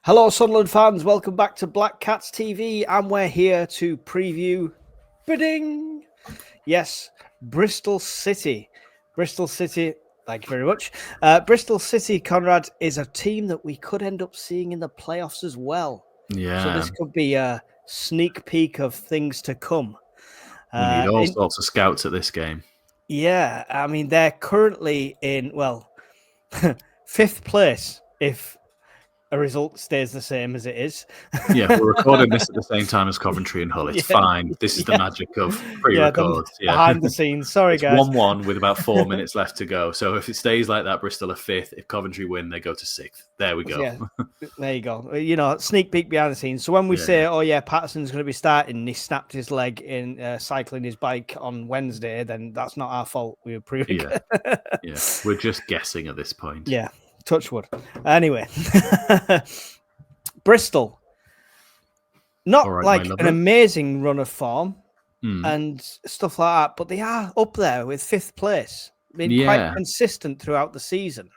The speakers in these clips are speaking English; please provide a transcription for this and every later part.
Hello, Sunderland fans. Welcome back to Black Cats TV, and we're here to preview bidding. Yes, Bristol City. Bristol City, thank you very much. Bristol City, Conrad, is a team that we could end up seeing in the playoffs as well. Yeah. So this could be a sneak peek of things to come. We need all sorts of scouts at this game. Yeah, I mean, they're currently in, fifth place if a result stays the same as it is. Yeah, we're recording this at the same time as Coventry and Hull. It's fine. This is the magic of pre-record. Behind the scenes. Sorry, guys. 1-1 with about 4 minutes left to go. So if it stays like that, Bristol are fifth. If Coventry win, they go to sixth. There we go. Yeah, there you go. Sneak peek behind the scenes. So when we say, Patterson's going to be starting, and he snapped his leg in cycling his bike on Wednesday, then that's not our fault. We were proving. Yeah, we're just guessing at this point. Yeah. Touch wood. Anyway, Bristol, not an amazing run of form and stuff like that, but they are up there with fifth place. Been quite consistent throughout the season.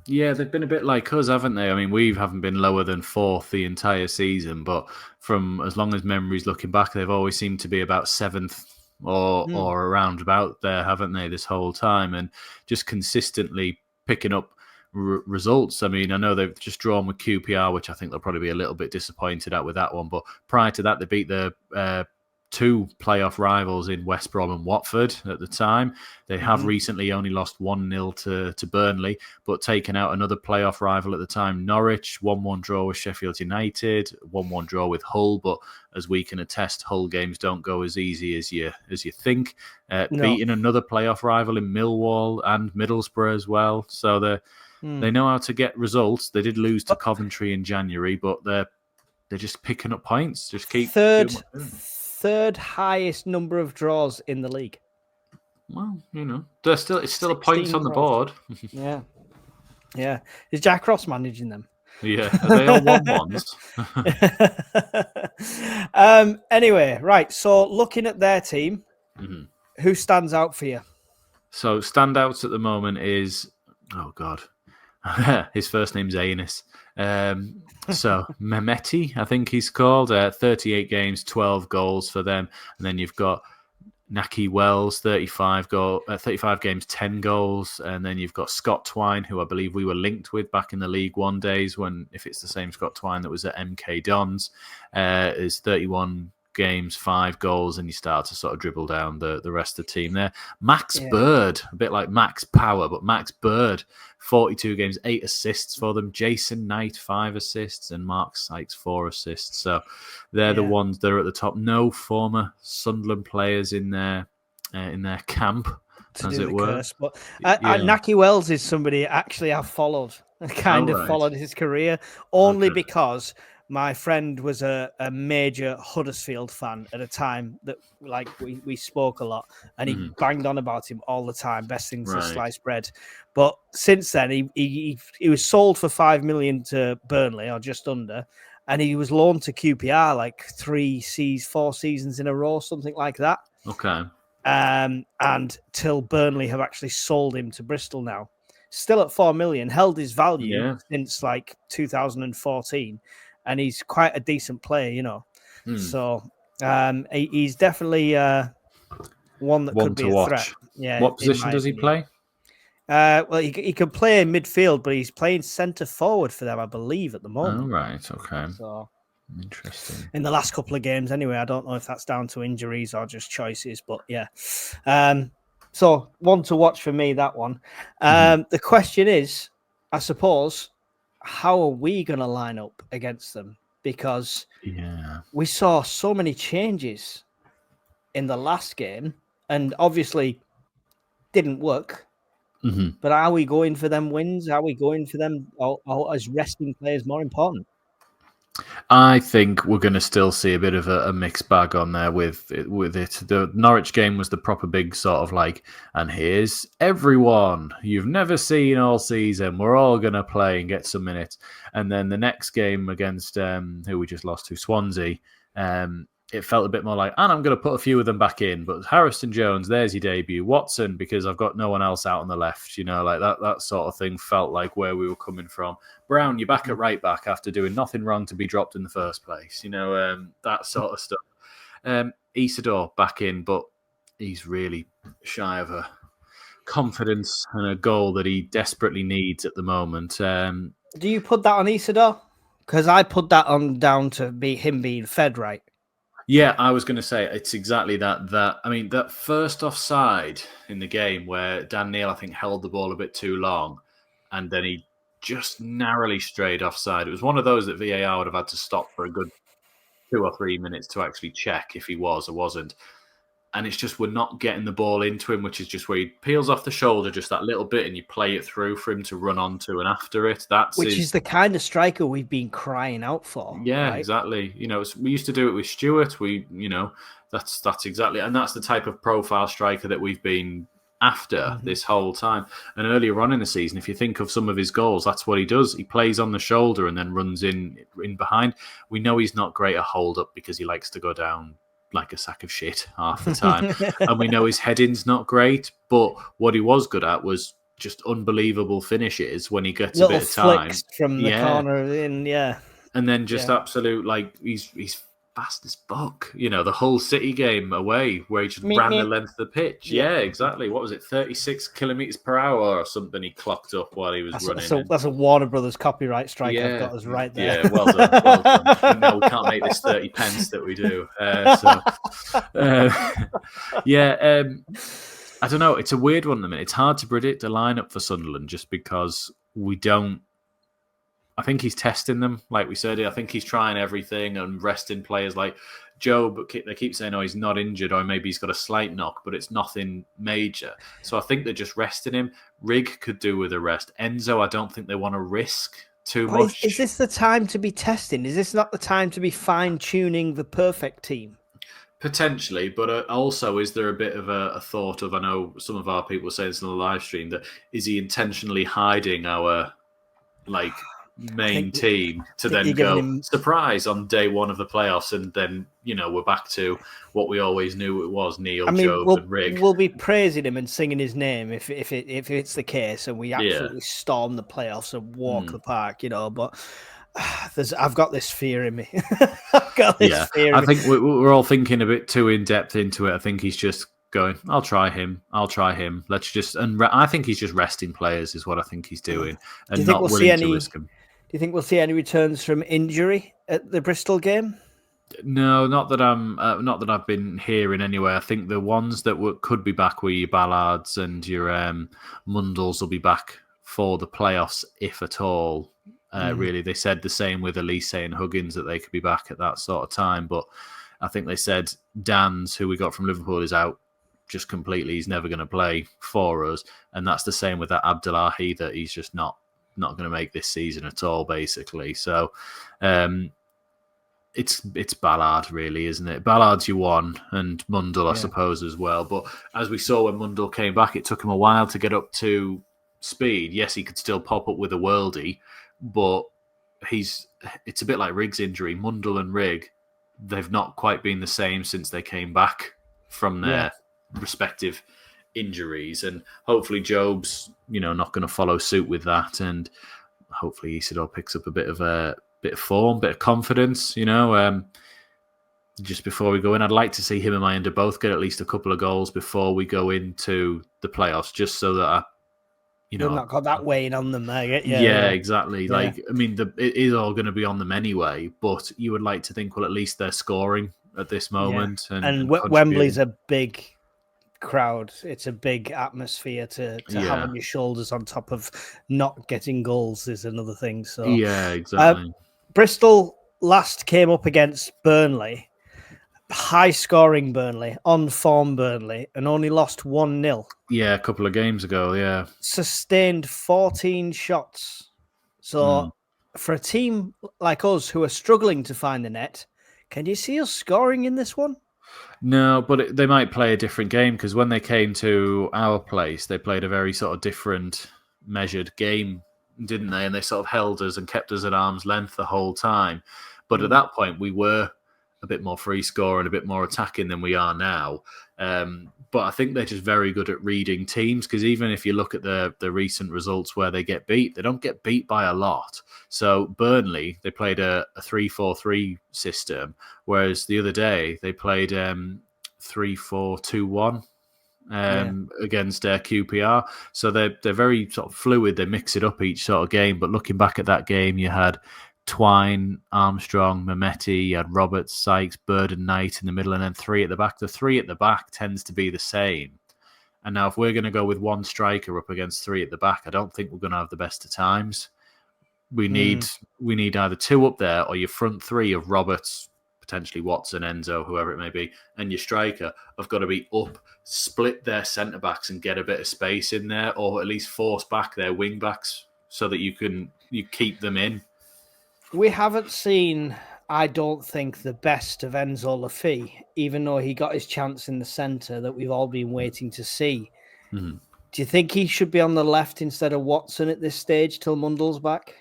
Yeah, they've been a bit like us, haven't they? I mean, we haven't been lower than fourth the entire season, but from as long as memory's looking back, they've always seemed to be about seventh or around about there, haven't they, this whole time, and just consistently picking up results. I mean, I know they've just drawn with QPR, which I think they'll probably be a little bit disappointed at with that one. But prior to that, they beat the two playoff rivals in West Brom and Watford at the time. They have recently only lost 1-0 to Burnley, but taken out another playoff rival at the time, Norwich, 1-1 draw with Sheffield United, 1-1 draw with Hull. But as we can attest, Hull games don't go as easy as you think. Beating another playoff rival in Millwall and Middlesbrough as well. So they know how to get results. They did lose to Coventry in January, but they're just picking up points. Just keep third highest number of draws in the league. Well, it's still a points on the board. Yeah. Is Jack Ross managing them? Yeah, are they all 1-1s? Anyway, right. So looking at their team, who stands out for you? So standouts at the moment is, oh God, his first name's Anis. So Mehmeti, I think he's called. 38 games, 12 goals for them. And then you've got Naki Wells, 35 games, 10 goals. And then you've got Scott Twine, who I believe we were linked with back in the League One days, if it's the same Scott Twine that was at MK Dons, is 31 games, 5 goals, and you start to sort of dribble down the rest of the team there. Max Bird, a bit like Max Power, but Max Bird, 42 games, 8 assists for them. Jason Knight, 5 assists, and Mark Sykes, 4 assists. So they're the ones that are at the top. No former Sunderland players in their camp, as it were. Curse, but Naki Wells is somebody actually I've followed. Followed his career only because my friend was a major Huddersfield fan at a time that we spoke a lot, and he banged on about him all the time. Best thing since sliced bread. But since then, he was sold for $5 million to Burnley, or just under, and he was loaned to QPR like 4 seasons in a row, something like that. Okay. And till Burnley have actually sold him to Bristol now. Still at $4 million, held his value since 2014. And he's quite a decent player, So he's definitely one that could be a threat. Yeah. What position does he play? He can play in midfield, but he's playing centre forward for them, I believe, at the moment. Oh, right. Okay. So interesting. In the last couple of games, anyway. I don't know if that's down to injuries or just choices, but yeah. So one to watch for me, that one. The question is, I suppose, how are we going to line up against them? Because we saw so many changes in the last game and obviously didn't work. But are we going for them wins? Are we going for them, or is resting players more important? I think we're going to still see a bit of a mixed bag on there with it. The Norwich game was the proper big sort of and here's everyone you've never seen all season. We're all going to play and get some minutes. And then the next game against who we just lost to, Swansea, it felt a bit more like, and I'm going to put a few of them back in. But Harrison Jones, there's your debut. Watson, because I've got no one else out on the left. Like that sort of thing felt like where we were coming from. Brown, you're back at right back after doing nothing wrong to be dropped in the first place. That sort of stuff. Isidore back in, but he's really shy of a confidence and a goal that he desperately needs at the moment. Do you put that on Isidore? Because I put that on down to be him being fed right. Yeah, I was going to say it's exactly that. That first offside in the game where Dan Neil, I think, held the ball a bit too long, and then he just narrowly strayed offside. It was one of those that VAR would have had to stop for a good 2 or 3 minutes to actually check if he was or wasn't. And it's just we're not getting the ball into him, which is just where he peels off the shoulder just that little bit and you play it through for him to run onto and after it. Which is the kind of striker we've been crying out for. Yeah, right? Exactly. We used to do it with Stewart. That's exactly, and that's the type of profile striker that we've been after this whole time. And earlier on in the season, if you think of some of his goals, that's what he does. He plays on the shoulder and then runs in behind. We know he's not great at hold up because he likes to go down like a sack of shit half the time. And we know his heading's not great, but what he was good at was just unbelievable finishes when he gets little a bit of time. Flicks from the corner in, And then just absolute, like, he's fast as fuck. The whole City game away where he just ran the length of the pitch. Yeah, exactly. What was it, 36 kilometres per hour or something he clocked up while he was running. That's a Warner Brothers copyright strike I've got us right there. Yeah, well done. And now we can't make this 30 pence that we do. I don't know. It's a weird one at the minute. It's hard to predict a lineup for Sunderland just because we don't. I think he's testing them, like we said. I think he's trying everything and resting players like Joe. But they keep saying, "Oh, he's not injured, or maybe he's got a slight knock, but it's nothing major." So I think they're just resting him. Rig could do with a rest. Enzo, I don't think they want to risk too much. Is this the time to be testing? Is this not the time to be fine-tuning the perfect team? Potentially, but also, is there a bit of a thought of? I know some of our people say this in the live stream that is he intentionally hiding our main team to then go surprise on day one of the playoffs, and then we're back to what we always knew it was: Neil, Job, and Rig. We'll be praising him and singing his name if it's the case, and we absolutely storm the playoffs and walk the park, But I've got this fear in me. I think we're all thinking a bit too in depth into it. I think he's just going, I'll try him. Let's just, and I think he's just resting players is what I think he's doing, and not willing to risk them. Do you think we'll see any returns from injury at the Bristol game? No, not that I've been hearing anyway. I think the ones that could be back were your Ballards and your Mundles will be back for the playoffs, if at all. Really, they said the same with Elise and Huggins that they could be back at that sort of time. But I think they said Dan's, who we got from Liverpool, is out just completely. He's never going to play for us, and that's the same with that Abdullahi, that he's just not going to make this season at all, basically. So it's Ballard, really, isn't it? Ballard's your one, and Mundle, I suppose, as well. But as we saw when Mundle came back, it took him a while to get up to speed. Yes, he could still pop up with a worldie, but it's a bit like Rig's injury. Mundle and Rig, they've not quite been the same since they came back from their respective injuries, and hopefully Job's not going to follow suit with that, and hopefully Isidore picks up a bit of form, bit of confidence. Just before we go in, I'd like to see him and Mayenda both get at least a couple of goals before we go into the playoffs, just so that they've not got that weighing on them there. Exactly. Yeah. It is all going to be on them anyway, but you would like to think, well, at least they're scoring at this moment. And Wembley's a big crowd. It's a big atmosphere to have on your shoulders, on top of not getting goals is another thing. So yeah, exactly. Bristol last came up against Burnley, high scoring Burnley, on form Burnley, and only lost 1-0. Yeah, a couple of games ago. Yeah, sustained 14 shots. So for a team like us who are struggling to find the net, can you see us scoring in this one? No, but they might play a different game, because when they came to our place, they played a very sort of different measured game, didn't they? And they sort of held us and kept us at arm's length the whole time. But at that point, we were a bit more free score and a bit more attacking than we are now. But I think they're just very good at reading teams, because even if you look at the recent results where they get beat, they don't get beat by a lot. So Burnley, they played a 3-4-3 system, whereas the other day they played 3-4-2-1 against QPR. So they're very sort of fluid. They mix it up each sort of game. But looking back at that game, you had Twine, Armstrong, Mehmeti, you had Roberts, Sykes, Bird and Knight in the middle, and then three at the back. The three at the back tends to be the same. And now if we're going to go with one striker up against three at the back, I don't think we're going to have the best of times. We need either two up there, or your front three of Roberts, potentially Watson, Enzo, whoever it may be, and your striker have got to be up, split their centre-backs and get a bit of space in there, or at least force back their wing-backs so that you keep them in. We haven't seen, I don't think, the best of Enzo Laffi, even though he got his chance in the centre that we've all been waiting to see. Mm-hmm. Do you think he should be on the left instead of Watson at this stage till Mundell's back?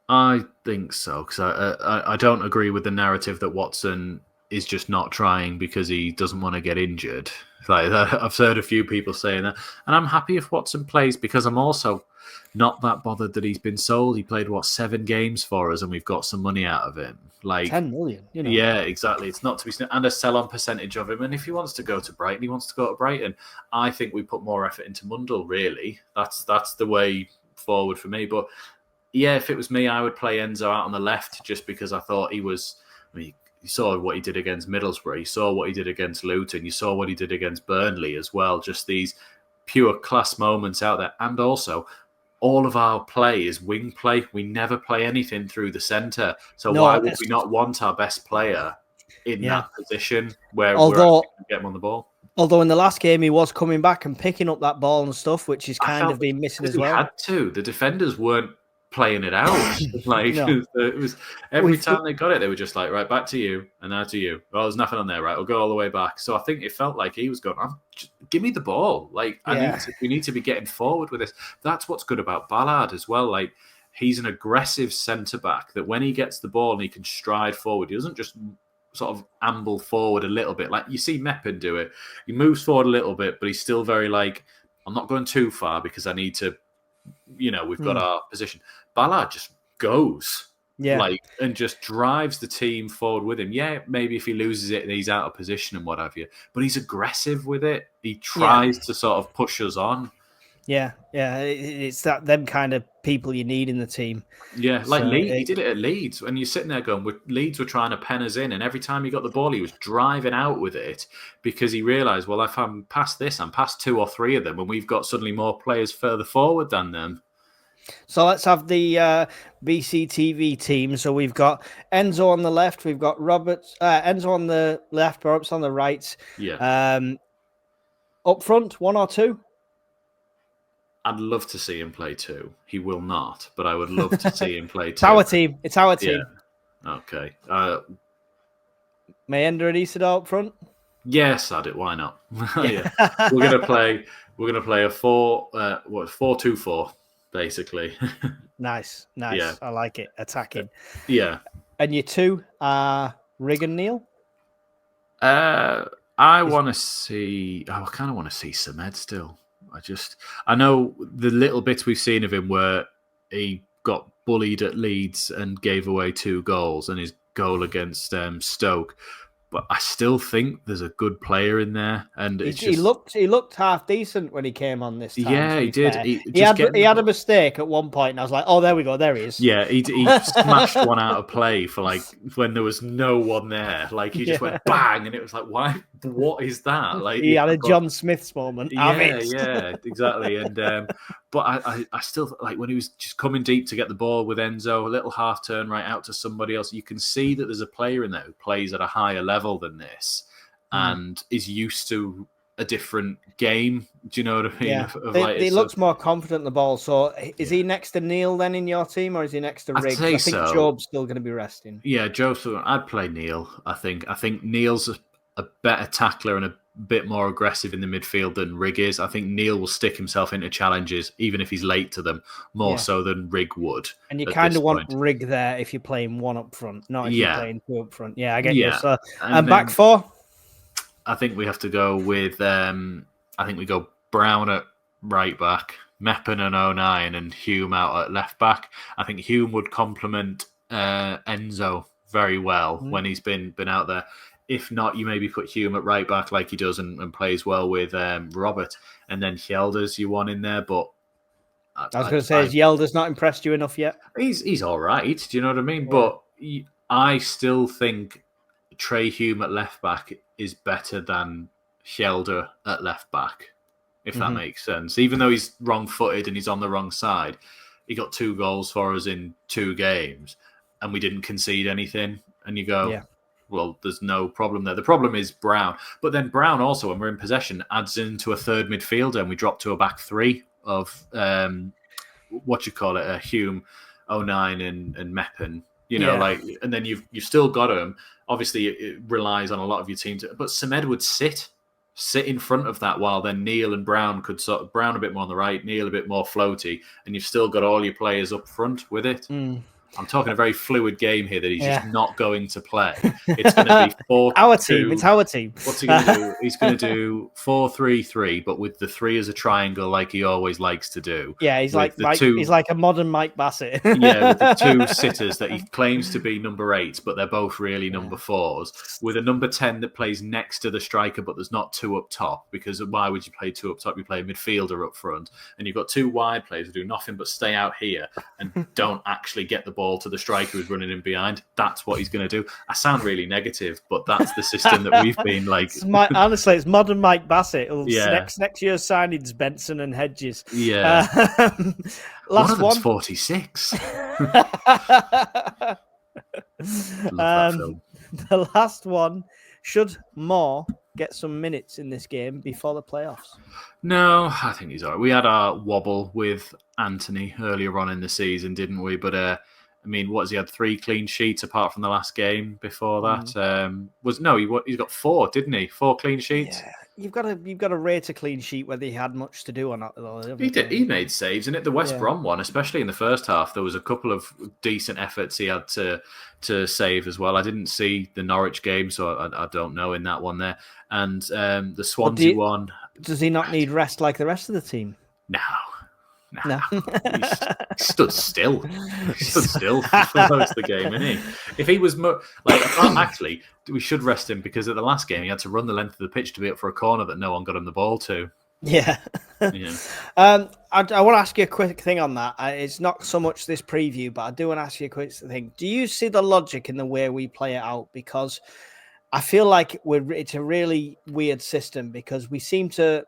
I think so, because I don't agree with the narrative that Watson is just not trying because he doesn't want to get injured. Like I've heard a few people saying that, and I'm happy if Watson plays, because I'm also not that bothered that he's been sold. He played 7 games for us, and we've got some money out of him, like 10 million. You know. Yeah, exactly. It's not to be, and a sell-on percentage of him. And if he wants to go to Brighton, he wants to go to Brighton. I think we put more effort into Mundell. Really, that's the way forward for me. But yeah, if it was me, I would play Enzo out on the left, just because I thought he was. I mean, you saw what he did against Middlesbrough. You saw what he did against Luton. You saw what he did against Burnley as well. Just these pure class moments out there. And also, all of our play is wing play. We never play anything through the centre. So why would we not want our best player in that position where we're going to get him on the ball? Although in the last game he was coming back and picking up that ball and stuff, which is kind of been missing as well. He had to. The defenders weren't playing it out. Like it was every time they got it, they were just like, right, back to you and now to you. Well, there's nothing on there, right? We'll go all the way back. So I think it felt like he was going, just give me the ball. Like we need to be getting forward with this. That's what's good about Ballard as well. Like he's an aggressive centre back that when he gets the ball and he can stride forward, he doesn't just sort of amble forward a little bit. Like you see Meppen do it. He moves forward a little bit, but he's still very like, I'm not going too far because I need to, we've got our position. Ballard just goes, and just drives the team forward with him. Yeah, maybe if he loses it and he's out of position and what have you, but he's aggressive with it. He tries to sort of push us on. Yeah, it's them kind of people you need in the team. Yeah, like Leeds, he did it at Leeds, and you're sitting there going, Leeds were trying to pen us in, and every time he got the ball, he was driving out with it because he realised, well, if I'm past this, I'm past 2 or 3 of them, and we've got suddenly more players further forward than them. So let's have the BCTV team. So we've got Enzo on the left, we've got Enzo on the left, Roberts on the right. Yeah. Up front, 1 or 2? I'd love to see him play 2. He will not, but I would love to see him play 2. It's our team. It's our team. Yeah. Okay. Mayenda and Isidore up front? Yes, I do. Why not? Yeah. We're gonna play a 4-2-4, basically. Nice. Yeah. I like it. Attacking. Yeah. And your 2 are Rig and Neil? I want to see. I kind of want to see Samed still. I know the little bits we've seen of him where he got bullied at Leeds and gave away 2 goals, and his goal against Stoke. But I still think there's a good player in there, and he looked half decent when he came on this time. Yeah, he did. He had a mistake at one point, and I was like, "Oh, there we go, there he is." Yeah, he smashed one out of play for like when there was no one there. Like he just went bang, and it was like, "Why? What is that?" Like he had a John Smith's moment. Yeah, exactly. And but I still like when he was just coming deep to get the ball with Enzo, a little half turn right out to somebody else. You can see that there's a player in there who plays at a higher level than this and is used to a different game. Do you know what I mean? Yeah. He looks more confident in the ball. So is he next to Neil then in your team, or is he next to Riggs? I think Job's still going to be resting. Yeah, I'd play Neil. I think Neil's a better tackler and a bit more aggressive in the midfield than Rig is. I think Neil will stick himself into challenges, even if he's late to them, more so than Rig would. And you kind of want Rig there if you're playing one up front, not if you're playing two up front. Yeah, I get you. So, and back four? I think we have to go with, I think we go Brown at right back, Meppen and O'Nien, and Hume out at left back. I think Hume would complement Enzo very well when he's been out there. If not, you maybe put Hume at right back like he does and plays well with Robert. And then Hjelder's you want in there. But I was going to say, has Hjelder's not impressed you enough yet? He's all right. Do you know what I mean? Yeah. But I still think Trey Hume at left back is better than Hjelder at left back, if that makes sense. Even though he's wrong-footed and he's on the wrong side, he got 2 goals for us in 2 games and we didn't concede anything. And you go, well, there's no problem there. The problem is Brown. But then Brown also, when we're in possession, adds into a third midfielder and we drop to a back 3 of, Hume, O'Nien and Meppen. You know, and then you've still got him. Obviously, it relies on a lot of your team. But Semed would sit in front of that while then Neil and Brown could Brown a bit more on the right, Neil a bit more floaty, and you've still got all your players up front with it. I'm talking a very fluid game here that he's just not going to play. It's going to be 4-2. It's our team. What's he going to do? He's going to do 4-3-3, but with the 3 as a triangle, like he always likes to do. Yeah, he's like he's like a modern Mike Bassett. Yeah, with the 2 sitters that he claims to be number 8s, but they're both really number 4s. With a number 10 that plays next to the striker, but there's not 2 up top. Because why would you play 2 up top? You play a midfielder up front, and you've got 2 wide players who do nothing but stay out here and don't actually get the ball to the striker who's running in behind. That's what he's going to do. I sound really negative, but that's the system that we've been like. Honestly, it's modern Mike Bassett. Next year's signings, Benson and Hedges. Yeah. Last one of them's 46. The last one, should Moore get some minutes in this game before the playoffs? No, I think he's all right. We had our wobble with Anthony earlier on in the season, didn't we? But I mean, what has he had? 3 clean sheets apart from the last game before that. He's got 4, didn't he? 4 clean sheets. Yeah. You've got to rate a clean sheet whether he had much to do or not. Though, he did. He made saves, and at the West Brom one, especially in the first half, there was a couple of decent efforts he had to save as well. I didn't see the Norwich game, so I don't know in that one there. And the Swansea one. Does he not need rest like the rest of the team? No. He stood still. He stood still for most of the game, didn't he? If he was actually, we should rest him because at the last game he had to run the length of the pitch to be up for a corner that no one got him the ball to. Yeah. I want to ask you a quick thing on that. It's not so much this preview, but I do want to ask you a quick thing. Do you see the logic in the way we play it out? Because I feel like it's a really weird system because we seem to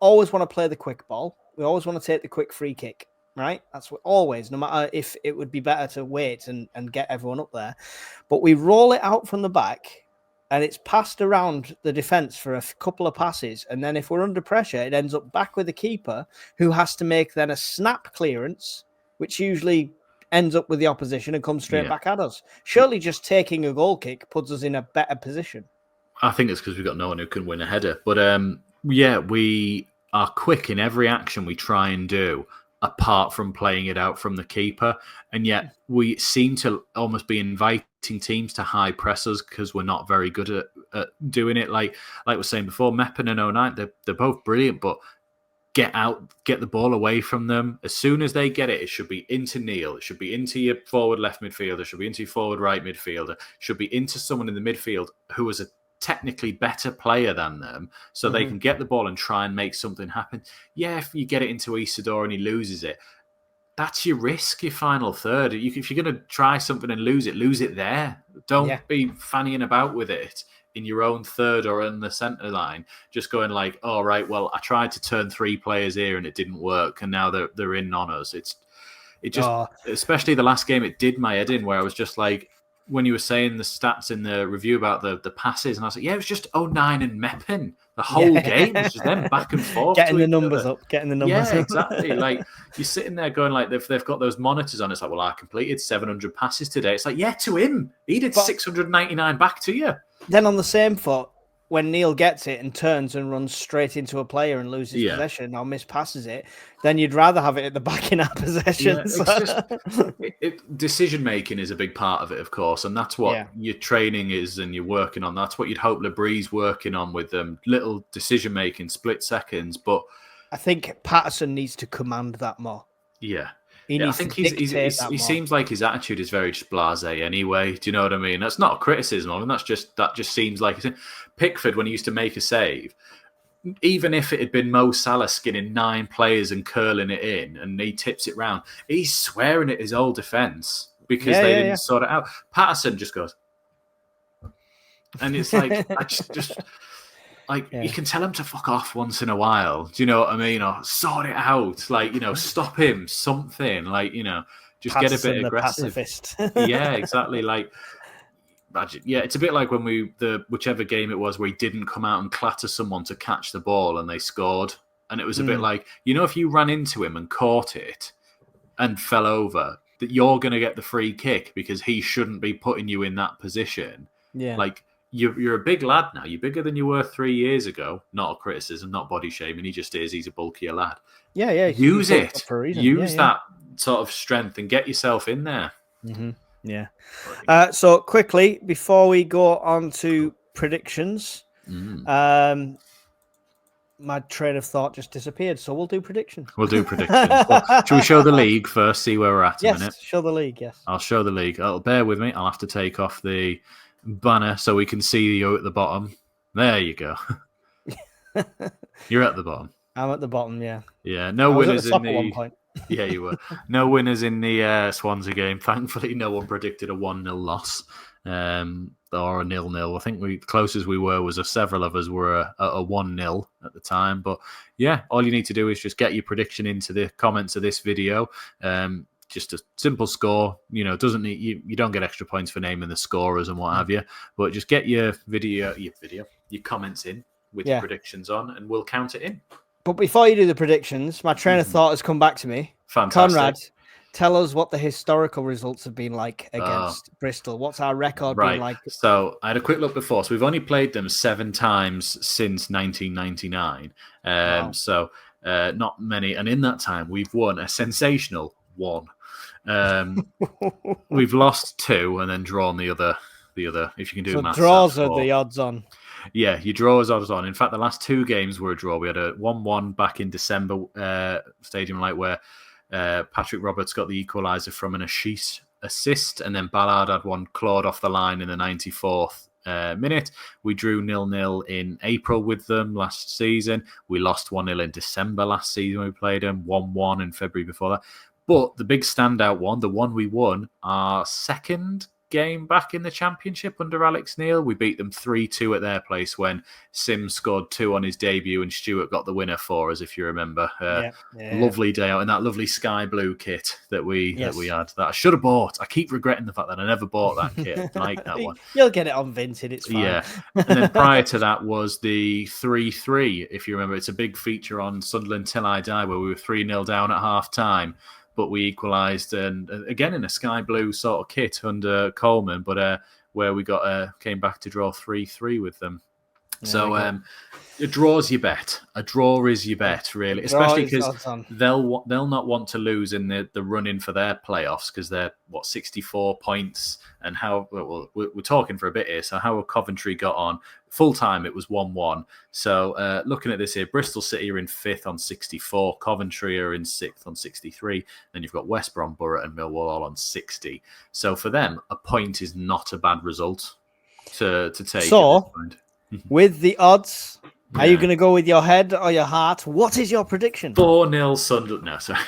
always want to play the quick ball. We always want to take the quick free kick, right? That's what always, no matter if it would be better to wait and get everyone up there. But we roll it out from the back and it's passed around the defence for a couple of passes. And then if we're under pressure, it ends up back with the keeper who has to make then a snap clearance, which usually ends up with the opposition and comes straight back at us. Surely just taking a goal kick puts us in a better position. I think it's because we've got no one who can win a header. But we are quick in every action we try and do, apart from playing it out from the keeper. And yet we seem to almost be inviting teams to high press us because we're not very good at doing it. Like we were saying before, Meppen and O'Nien, they're both brilliant, but get the ball away from them. As soon as they get it, it should be into Neil. It should be into your forward left midfielder. It should be into your forward right midfielder. It should be into someone in the midfield who is a technically better player than them, so they can get the ball and try and make something happen. Yeah, if you get it into Isidore and he loses it, that's your risk, your final third. If you're going to try something and lose it there. Don't be fannying about with it in your own third or in the centre line, just going like, oh, right, well, I tried to turn 3 players here and it didn't work, and now they're in on us. Especially the last game, it did my head in, where I was just like, when you were saying the stats in the review about the passes, and I was like, yeah, it was just O'Nien and Meppen. The whole game was just them back and forth. Getting the numbers up. Yeah, exactly. Like, you're sitting there going like, they've got those monitors on. It's like, well, I completed 700 passes today. It's like, yeah, to him. He did 699 back to you. Then on the same foot, when Neil gets it and turns and runs straight into a player and loses Yeah. possession or mispasses it, then you'd rather have it at the back in our possession. Yeah, it's just decision making is a big part of it, of course, and that's what your training is and you're working on. That's what you'd hope Lebrie's working on with them, little decision making, split seconds. But I think Patterson needs to command that more. Yeah. I think he seems like his attitude is very blasé anyway. Do you know what I mean? That's not a criticism of him. That just seems like Pickford, when he used to make a save, even if it had been Mo Salah skinning 9 players and curling it in, and he tips it round, he's swearing at his old defence because they didn't sort it out. Patterson just goes, and it's like you can tell him to fuck off once in a while. Do you know what I mean? Or sort it out. Like, stop him, something. Like, just Patterson, get a bit aggressive. Pacifist. Yeah, exactly. Like, yeah, it's a bit like when whichever game it was where he didn't come out and clatter someone to catch the ball and they scored. And it was a bit like, if you ran into him and caught it and fell over, that you're going to get the free kick because he shouldn't be putting you in that position. Yeah. Like, you're a big lad now. You're bigger than you were 3 years ago. Not a criticism, not body shaming. He just is. He's a bulkier lad. Yeah, yeah. Use it. Use that sort of strength and get yourself in there. Mm-hmm. Yeah. So quickly, before we go on to predictions, my train of thought just disappeared. So we'll do predictions. Well, should we show the league first, see where we're at a minute? Yes, show the league, yes. I'll show the league. Bear with me. I'll have to take off the banner so we can see you at the bottom. There you go. You're at the bottom. I'm at the bottom, yeah. Yeah, no winners in the... At one point. Yeah, you were. No winners in the Swansea game. Thankfully, no one predicted a 1-0 loss or a 0-0. I think the closest we were was several of us were a 1-0 at the time. But yeah, all you need to do is just get your prediction into the comments of this video. Just a simple score. Doesn't need you don't get extra points for naming the scorers and what have you. But just get your comments in with your predictions on, and we'll count it in. But before you do the predictions, my train of thought has come back to me. Fantastic. Conrad, tell us what the historical results have been like against Bristol. What's our record been like? So I had a quick look before. So we've only played them 7 times since 1999. Wow. So not many. And in that time, we've won a sensational 1. We've lost 2 and then drawn the other. If you can do maths. Draws are the odds on. Yeah, you draw as odds on. In fact, the last 2 games were a draw. We had a 1-1 back in December, Stadium Light, where Patrick Roberts got the equaliser from an Ashish assist, and then Ballard had one clawed off the line in the 94th minute. We drew 0-0 in April with them last season. We lost 1-0 in December last season when we played them, 1-1 in February before that. But the big standout one, the one we won, our second game back in the Championship under Alex Neil. We beat them 3-2 at their place when Sims scored 2 on his debut and Stewart got the winner for us, if you remember. Lovely day out in that lovely sky blue kit that we had. That I should have bought. I keep regretting the fact that I never bought that kit. I like that one. You'll get it on Vinted, it's fine. Yeah. And then prior to that was the 3-3, if you remember. It's a big feature on Sunderland Till I Die, where we were 3-0 down at half-time. But we equalised, and again in a sky blue sort of kit under Coleman, but where we came back to draw 3-3 with them. Yeah, so a draw's your bet. A draw is your bet, really, especially because they'll not want to lose in the run-in for their playoffs because they're 64 points, and we're talking for a bit here. So how Coventry got on full time, it was 1-1. So looking at this here, Bristol City are in 5th on 64, Coventry are in 6th on 63. Then you've got West Brom, Borough, and Millwall all on 60. So for them, a point is not a bad result to take. So with the odds. Are you going to go with your head or your heart? What is your prediction? 4-0 Sunderland. No, sorry.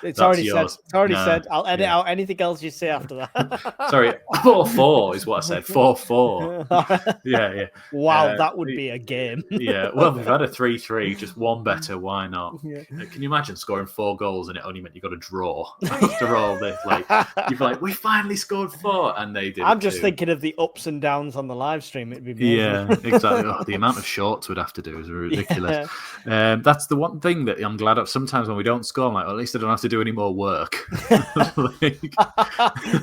It's already said. It's already said. I'll edit out anything else you say after that. Sorry, 4-4 is what I said. 4-4. Yeah. Wow, that would be a game. Yeah, well, we've had a 3-3, just one better. Why not? Yeah. Can you imagine scoring 4 goals and it only meant you got a draw after all this? We finally scored 4, and they did. I'm just thinking of the ups and downs on the live stream. It'd be amazing. Yeah, exactly. The amount of shorts would have to do is ridiculous. Yeah. That's the one thing that I'm glad of. Sometimes when we don't score, I'm like, well, at least I don't have to do any more work.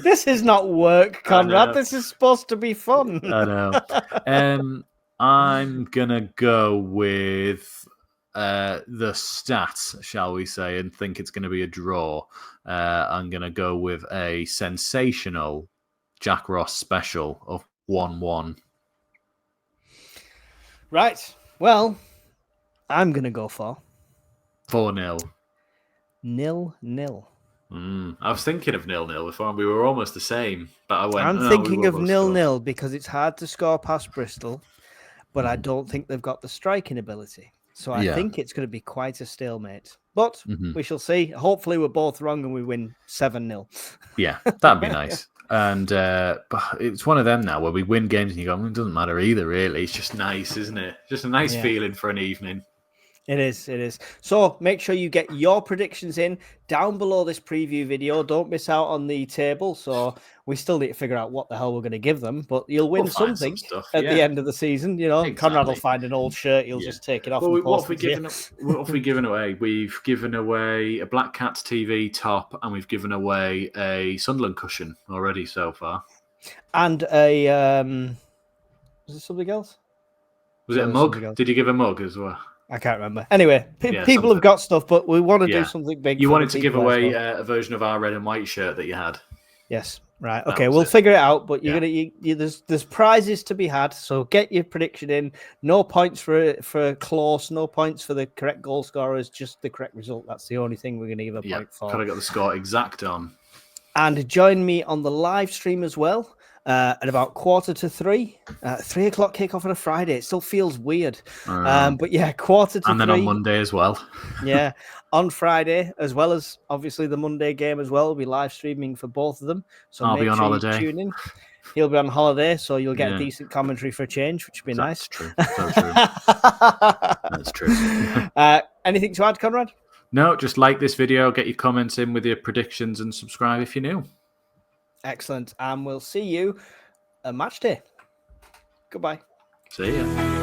This is not work, Conrad. This is supposed to be fun. I know. I'm gonna go with the stats, shall we say, and think it's going to be a draw. I'm going to go with a sensational Jack Ross special of 1-1. Right. Well, I'm going to go for 4-0. 0-0. I was thinking of 0-0 before, and we were almost the same. But I went. I'm No, thinking we of will both 0-0 because it's hard to score past Bristol, but I don't think they've got the striking ability. So I think it's going to be quite a stalemate. But we shall see. Hopefully, we're both wrong and we win 7-0. Yeah, that'd be nice. And but it's one of them now where we win games and you go, it doesn't matter either, really. It's just nice, isn't it? Just a nice feeling for an evening. It is. It is. So make sure you get your predictions in down below this preview video. Don't miss out on the table. So we still need to figure out what the hell we're going to give them, but you'll win something at the end of the season. You know, exactly. Conrad will find an old shirt. He'll just take it off. Well, what have we given away? We've given away a Black Cats TV top, and we've given away a Sunderland cushion already so far. And a was it something else? Was it a mug? Did you give a mug as well? I can't remember. Anyway, people have got stuff, but we want to do something big. You wanted to give away a version of our red and white shirt that you had. Yes. Right. Okay. We'll figure it out. But you're there's prizes to be had. So get your prediction in. No points for close. No points for the correct goal scorers. Just the correct result. That's the only thing we're going to give a point for. Gotta get the score exact on. And join me on the live stream as well. At about 2:45, 3 o'clock kickoff on a Friday. It still feels weird. But yeah, 2:45. And then on Monday as well. Yeah, on Friday, as well as obviously the Monday game as well. We'll be live streaming for both of them. So I'll be on holiday. Tune in. He'll be on holiday, so you'll get a decent commentary for a change, which would be nice. True. So true. That's true. Anything to add, Conrad? No, just like this video, get your comments in with your predictions, and subscribe if you're new. Excellent. And we'll see you at match day. Goodbye. See ya.